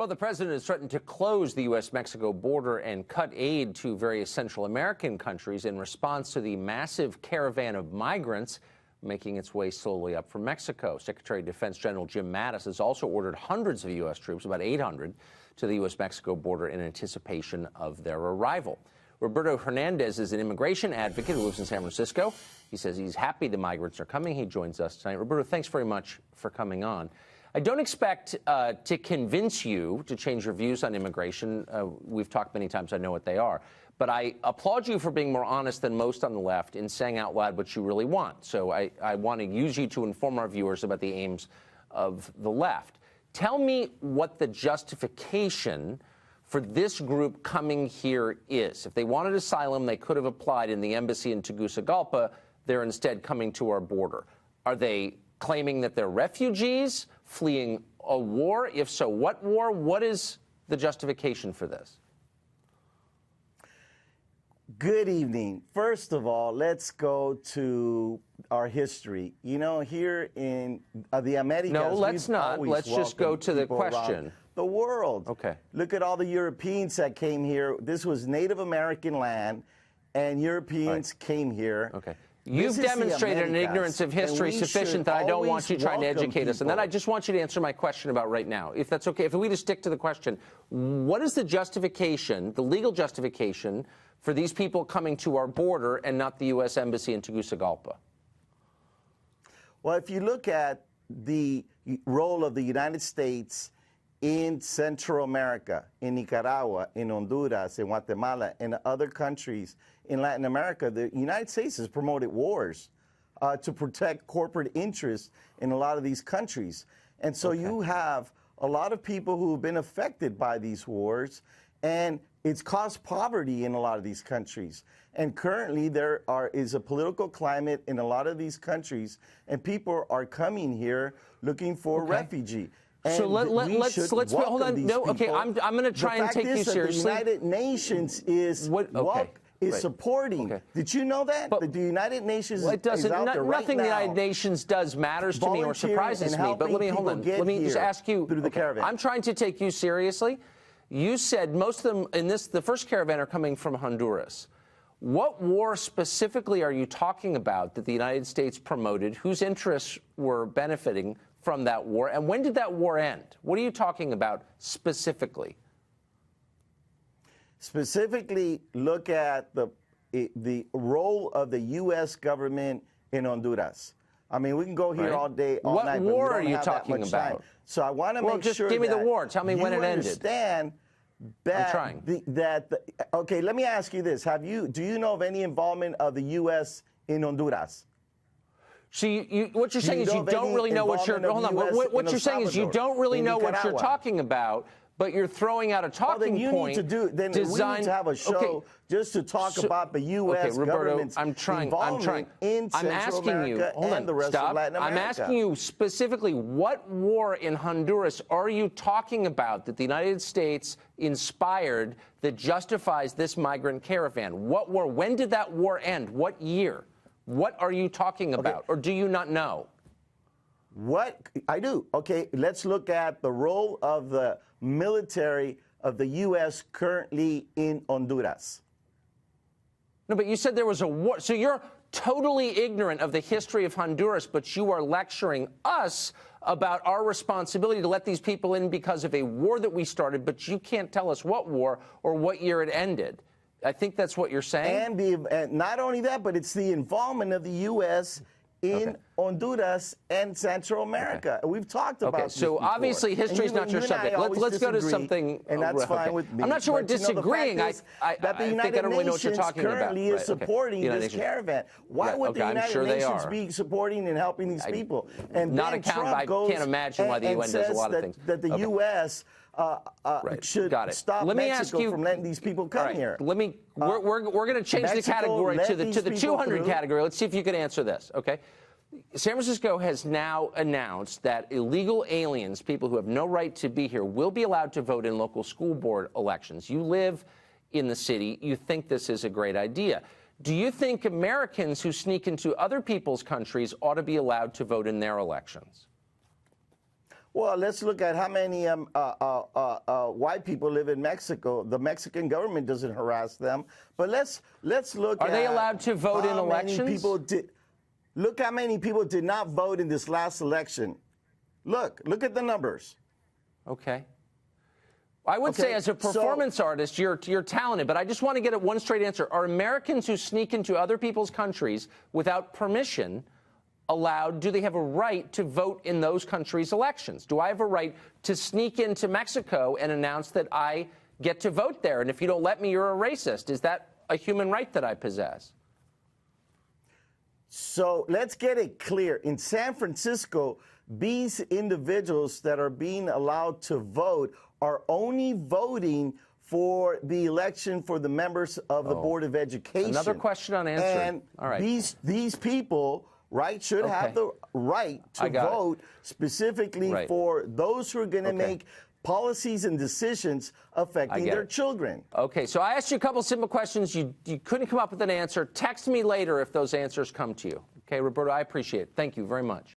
Well, the president has threatened to close the U.S.-Mexico border and cut aid to various Central American countries in response to the massive caravan of migrants making its way slowly up from Mexico. Secretary of Defense General Jim Mattis has also ordered hundreds of U.S. troops, about 800, to the U.S.-Mexico border in anticipation of their arrival. Roberto Hernandez is an immigration advocate who lives in San Francisco. He says he's happy the migrants are coming. He joins us tonight. Roberto, thanks very much for coming on. I don't expect to convince you to change your views on immigration. We've talked many times. I know what they are. But I applaud you for being more honest than most on the left in saying out loud what you really want. So I want to use you to inform our viewers about the aims of the left. Tell me what the justification for this group coming here is. If they wanted asylum, they could have applied in the embassy in Tegucigalpa. They're instead coming to our border. Are they claiming that they're refugees, fleeing a war? If so, what war? What is the justification for this? Good evening. First of all, let's go to our history. You know, here in the Americas, no, let's not. Let's just go to the question. The world. Okay. Look at all the Europeans that came here. This was Native American land, and Europeans came here. Okay. You've demonstrated an ignorance of history sufficient that I don't want you trying to educate us. And then I just want you to answer my question about right now, if that's okay. If we just stick to the question, what is the justification, the legal justification, for these people coming to our border and not the U.S. Embassy in Tegucigalpa? Well, if you look at the role of the United States in Central America, in Nicaragua, in Honduras, in Guatemala, and other countries in Latin America, the United States has promoted wars to protect corporate interests in a lot of these countries. And so you have a lot of people who have been affected by these wars, and it's caused poverty in a lot of these countries. And currently there is a political climate in a lot of these countries, and people are coming here looking for refugee. And so let's hold on. No, okay, I'm going to try and take you seriously. The United Nations is supporting. Okay. Did you know that? But the United Nations is out there right nothing now. The United Nations does matters to me or surprises me. But let me hold on. Let me just ask you. Through the caravan. I'm trying to take you seriously. You said most of them in the first caravan are coming from Honduras. What war specifically are you talking about that the United States promoted? Whose interests were benefiting from that war? And when did that war end? What are you talking about specifically? Specifically, look at the role of the U.S. government in Honduras. I mean, we can go here all day, all night. What war are you talking about? So I want to make sure give me the war. Tell me when it ended. Understand that okay, let me ask you this. Do you know of any involvement of the U.S. in Honduras? So what you're saying is you don't really know what you're... Hold on. What you're saying is you don't really know what you're talking about, but you're throwing out a talking point. We need to have a show just to talk about the U.S. government's involvement in Central America and the rest of Latin America. I'm asking you specifically, what war in Honduras are you talking about that the United States inspired that justifies this migrant caravan? What war? When did that war end? What year? What are you talking about, or do you not know? What I do. Okay, let's look at the role of the military of the U.S. currently in Honduras. No, but you said there was a war. So you're totally ignorant of the history of Honduras, but you are lecturing us about our responsibility to let these people in because of a war that we started, but you can't tell us what war or what year it ended. I think that's what you're saying. And not only that, but it's the involvement of the U.S. in Honduras and Central America. We've talked about this so before. Obviously history is not your subject. Let's go to something. And that's fine with me. I'm not sure we're disagreeing. That the United Nations currently is supporting this caravan. Why would the United Nations be supporting and helping these people? And not I can't imagine why the UN does a lot of things. That the U.S. should stop Mexico from letting these people come here. We're going to change the category to the 200 category. Let's see if you can answer this. Okay. San Francisco has now announced that illegal aliens, people who have no right to be here, will be allowed to vote in local school board elections. You live in the city. You think this is a great idea. Do you think Americans who sneak into other people's countries ought to be allowed to vote in their elections? Well, let's look at how many white people live in Mexico. The Mexican government doesn't harass them. But let's look at... Are they allowed to vote in elections? Look how many people did not vote in this last election. Look at the numbers. Okay. I would say as a performance artist, you're talented, but I just want to get at one straight answer. Are Americans who sneak into other people's countries without permission allowed, do they have a right to vote in those countries' elections? Do I have a right to sneak into Mexico and announce that I get to vote there? And if you don't let me, you're a racist. Is that a human right that I possess? So let's get it clear. In San Francisco, these individuals that are being allowed to vote are only voting for the election for the members of the Board of Education. Another question unanswered. And all right. these people, right, should have the right to vote specifically for those who are going to make policies and decisions affecting their children. Okay, so I asked you a couple simple questions. You couldn't come up with an answer. Text me later if those answers come to you. Okay, Roberto, I appreciate it. Thank you very much.